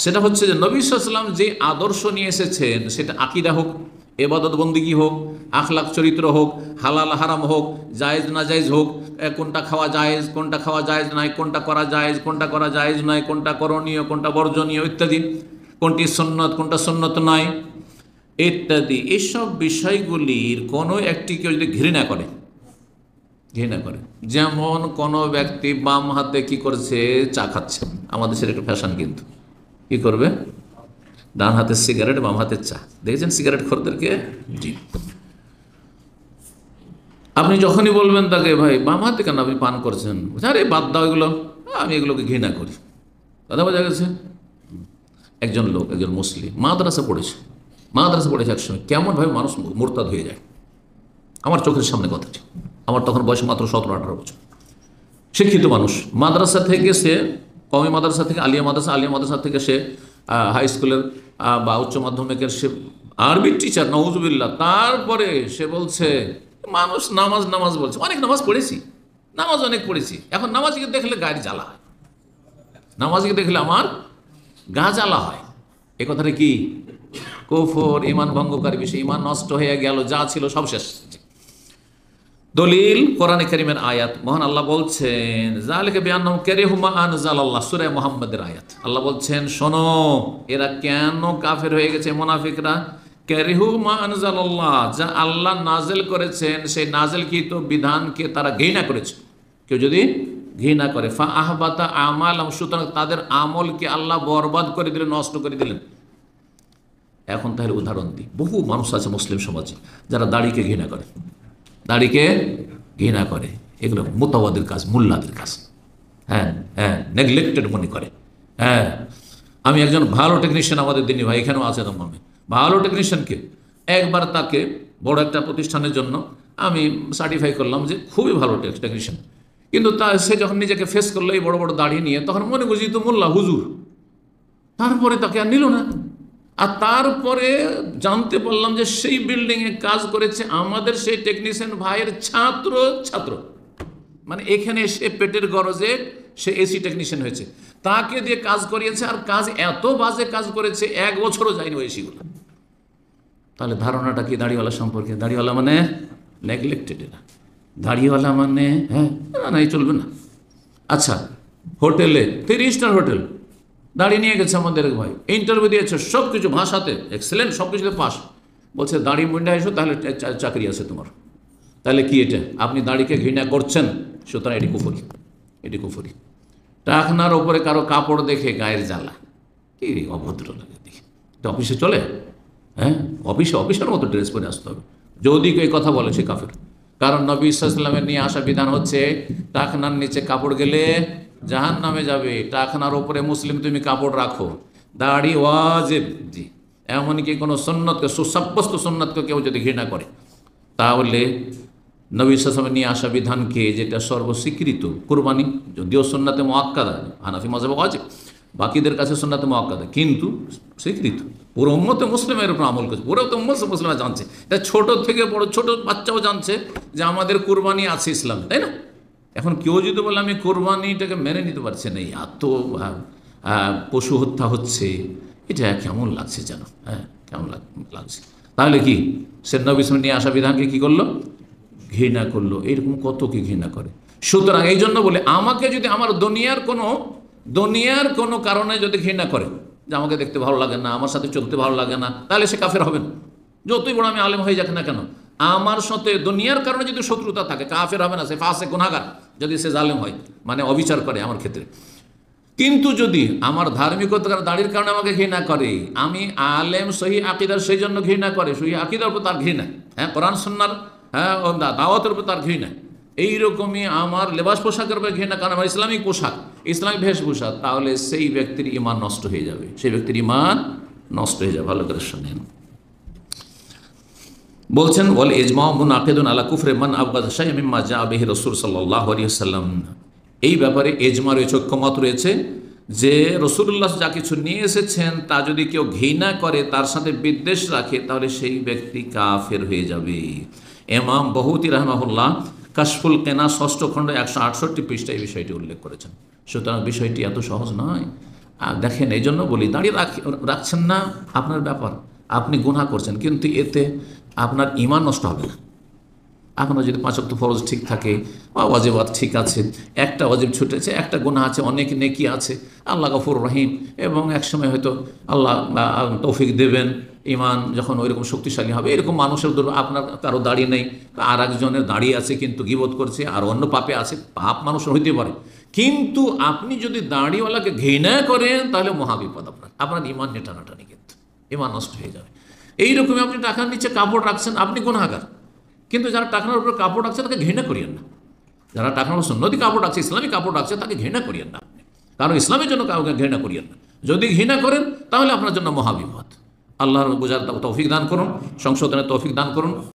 সেটা হচ্ছে যে নবী সাল্লাল্লাহু আলাইহি ওয়াসাল্লাম যে আদর্শ নিয়ে এসেছেন, সেটা আকীদা হোক, ইবাদত বন্দেগী হোক, আখলাক চরিত্র হোক, হালাল হারাম হোক, জায়েজ নাজায়েজ হোক, কোনটা খাওয়া জায়েজ, কোনটা খাওয়া জায়েজ নয়, কোনটা করা জায়েজ, কোনটা করা জায়েজ নয়, কোনটা করণীয়, কোনটা বর্জনীয় ইত্যাদি, কোনটি সুন্নত, কোনটা সুন্নত নয় ইত্যাদি, এসব বিষয়গুলির কোনো একটি কেউ যদি ঘৃণা করে, যেমন কোনো ব্যক্তি বাম হাতে কি করছে, চা খাচ্ছে, আমাদের সেটা একটা ফ্যাশন, কিন্তু কি করবে, ডান হাতে সিগারেট, বাম হাতে চা। দেখেছেন সিগারেট খোরদেরকে? জি। আপনি যখনই বলবেন তাকে, ভাই বাম হাতে কেন আপনি পান করছেন, আরে বাদ দাও এগুলো, আমি এগুলোকে ঘৃণা করি। কথা বোঝা গেছে? একজন লোক, একজন মুসলিম, মাদ্রাসা পড়েছে একসময়, কেমনভাবে মানুষ মুরতাদ হয়ে যায় আমার চোখের সামনে কথাটি। আমার তখন বয়স মাত্র 17-18 বছর। শিক্ষিত মানুষ, মাদ্রাসা থেকে সে কওমি মাদ্রাসা থেকে আলিয়া মাদ্রাসা থেকে সে হাই স্কুলের বা উচ্চ মাধ্যমিকের সে আরবি টিচার, নউজুবিল্লাহ। তারপরে সে বলছে, মানুষ নামাজ বলছে, অনেক নামাজ পড়েছি, অনেক পড়েছি, এখন নামাজকে দেখলে গায়ে জ্বালা হয়, নামাজকে দেখলে আমার গা জ্বালা হয়। এ কথাটা কি কুফর, ঈমান ভঙ্গকারী বিষয়, ঈমান নষ্ট হয়ে গেল, যা ছিল সব শেষ। দলিল কোরআনে কারীমের আয়াত, মহান আল্লাহ বলছেন, যালিকা বিআন্নাহুম কারিহু মা আনজালাল্লাহ, সূরা মুহাম্মাদের আয়াত। আল্লাহ বলছেন, শোনো, এরা কেন কাফের হয়ে গেছে, মুনাফিকরা, কারিহু মা আনজালাল্লাহ, যা আল্লাহ নাজিল করেছেন সেই নাজিলকৃত বিধানকে তারা ঘৃণা করেছে। কেউ যদি ঘৃণা করে, ফা আহবাতা আমালাহুম, সুতরাং তাদের আমলকে আল্লাহ বরবাদ করে দিলেন, নষ্ট করে দিলেন। এখন তাহলে উদাহরণ দিই, বহু মানুষ আছে মুসলিম সমাজে যারা দাড়িকে ঘৃণা করে, এগুলো মুতাওয়াদের কাজ, মুল্লাদের কাজ। হ্যাঁ, নেগলেক্টেড মনে করে। আমি একজন ভালো টেকনিশিয়ান, আমাদের দিনী ভাই এখানেও আছে, আমি ভালো টেকনিশিয়ানকে একবার তাকে বড় একটা প্রতিষ্ঠানের জন্য আমি সার্টিফাই করলাম যে খুবই ভালো টেকনিশিয়ান, কিন্তু সে যখন নিজেকে ফেস করলো এই বড় বড় দাড়ি নিয়ে, তখন মনে বুঝি তো মোল্লা হুজুর। তারপরে তাকে আর নিল না। আর তারপরে জানতে পারলাম যে সেই বিল্ডিংয়ে কাজ করেছে আমাদের সেই টেকনিশিয়ান ভাইয়ের ছাত্র, মানে এখানে সে পেটের গরজে সে এসি টেকনিশিয়ান হয়েছে, তাকে দিয়ে কাজ করিয়েছে, আর কাজ এত বাজে কাজ করেছে, 1 বছরও যায়নি ওই এসিগুলো। তাহলে ধারণাটা কি দাড়িওয়ালা সম্পর্কে? দাড়িওয়ালা মানে নেগলেক্টেড, এরা দাড়িওয়ালা মানে না, এই চলবে না। আচ্ছা, হোটেলে 3 স্টার হোটেল, দাড়ি নিয়ে গেছে আমাদের ভাই, ইন্টারভিউ দিয়েছে, সব কিছু ভাষাতে এক্সেলেন্ট, সব কিছুতে পাস, বলছে দাড়ি মুন্ডা এসো তাহলে চাকরি আছে তোমার। তাহলে কি এটা? আপনি দাড়িকে ঘৃণা করছেন, সুতরাং এটি কুফরি। টাকনার ওপরে কারো কাপড় দেখে গায়ের জ্বালা, কি অভদ্র লাগে দেখি। এটা অফিসে চলে? অফিসের মতো ড্রেস পরে আসতে হবে। যদি কেউ কথা বলে সে কাফের, কারণ নবী সাল্লাল্লাহু আলাইহি ওয়াসাল্লামের নিয়ে আসা বিধান হচ্ছে টাকনার নিচে কাপড় গেলে জাহান্নামে যাবে, টাকনার ওপরে মুসলিম তুমি কাপড় রাখো, দাড়ি ওয়াজিব। জি, এমনকি কোনো সুন্নতকে, সুসাব্যস্ত সুন্নতকে কেউ যদি ঘৃণা করে, তাহলে নবী সাল্লাল্লাহু আলাইহি ওয়াসাল্লামের নিয়ে আসা বিধানকে, যেটা সর্বস্বীকৃত, কুরবানি যদিও সুন্নাতে মুআক্কাদা, হানাফি মাযহাবে ওয়াজিব, বাকিদের কাছে সুন্নাতে মুআক্কাদা, কিন্তু স্বীকৃত, পুরো উম্মতে মুসলিমের উপর আমল করছে, পুরো উম্মতে মুসলিমরা জানছে, এটা ছোট থেকে বড়, ছোট বাচ্চাও জানছে যে আমাদের কুরবানি আছে ইসলামে, তাই না? এখন কেউ যদি বলে আমি কোরবানিটাকে মেনে নিতে পারছি না, এত পশু হত্যা হচ্ছে, এটা কেমন লাগছে যেন, কেমন লাগছে। তাহলে কি সে নবী সাল্লাল্লাহু নিয়ে আসা বিধানকে কি করলো? ঘৃণা করলো। এরকম কত কি ঘৃণা করে। সুতরাং এই জন্য বলে, আমাকে যদি আমার দুনিয়ার কোনো কারণে যদি ঘৃণা করে, যে আমাকে দেখতে ভালো লাগে না, আমার সাথে চলতে ভালো লাগে না, তাহলে সে কাফের হবে না, যতই বড় আমি আলেম হয়ে যাক না কেন। আমার সাথে দুনিয়ার কারণে যদি শত্রুতা থাকে, কাফের হবে না, সে ফাসেক গুনাহগার, যদি সে জালেম হয়, মানে অবিচার করে আমার ক্ষেত্রে। কিন্তু যদি আমার ধার্মিকতার দাড়ির কারণে আমাকে ঘৃণা করে, আমি আলেম সহি আকিদার সেই জন্য ঘৃণা করে, সহি আকিদার উপর তার ঘৃণা, কোরআন সুন্নাহর দাওয়াতের উপর তার ঘৃণা, এইরকমই আমার লেবাস পোশাকের উপর ঘৃণা, কারণ আমার ইসলামিক পোশাক, ইসলামিক বেশভূষা, তাহলে সেই ব্যক্তির ঈমান নষ্ট হয়ে যাবে, ভালো করে শোনেন। বলছেন, ওয়াল ইজমাউ মুনাকিদুন আলা কুফরি মান আবগাযা শাইআন মিম্মা জাআ বিহি রাসূল সাল্লাল্লাহু আলাইহি ওয়াসাল্লাম। এই ব্যাপারে ইজমা রয়েছে, ঐক্যমত রয়েছে, যে রাসূলুল্লাহ যা কিছু নিয়ে এসেছেন তা যদি কেউ ঘৃণা করে, তার সাথে বিদ্বেষ রাখে, তাহলে সেই ব্যক্তি কাফের হয়ে যাবে। ইমাম বহউতি রাহমাহুল্লাহ কাশফুল কেনা 6ষ্ঠ খণ্ড 168 পৃষ্ঠায় এই বিষয়টি উল্লেখ করেছেন। সুতরাং বিষয়টি এত সহজ নয়। দেখেন, এই জন্য বলি, দাঁড়িয়ে রাখছেন না আপনার ব্যাপার, আপনি গুনাহ করছেন, কিন্তু এতে আপনার ঈমান নষ্ট হবে না। আপনার যদি 5 ওয়াক্ত ফরজ ঠিক থাকে, ওয়াজিবাত ঠিক আছে, একটা ওয়াজিব ছুটেছে, একটা গুনাহ আছে, অনেক নেকি আছে, আল্লাহ গফুর রহিম, এবং একসময় হয়তো আল্লাহ তৌফিক দেবেন, ঈমান যখন ওইরকম শক্তিশালী হবে। এরকম মানুষের আপনার কারো দাঁড়িয়ে নেই, আর একজনের দাঁড়িয়ে আছে কিন্তু গীবত করছে, আর অন্য পাপে আছে, পাপ মানুষের হইতে পারে, কিন্তু আপনি যদি দাঁড়িওয়ালাকে ঘৃণা করেন তাহলে মহাবিপদ। আপনার ঈমান নেটানাটানি, কিন্তু ঈমান নষ্ট হয়ে যাবে। এইরকমই আপনি টাকার নিচে কাপড় রাখছেন, আপনি গুনাহগার, কিন্তু যারা টাকার উপরে কাপড় রাখছে তাকে ঘৃণা করিয়েন না। যারা টাকার সুন্নতি কাপড় রাখছে, ইসলামী কাপড় রাখছে, তাকে ঘৃণা করিয়েন না আপনি, কারণ ইসলামের জন্য কাউকে ঘৃণা করিয়েন না। যদি ঘৃণা করেন তাহলে আপনার জন্য মহাবিপদ। আল্লাহর বোঝার তৌফিক দান করুন, সংশোধনের তৌফিক দান করুন।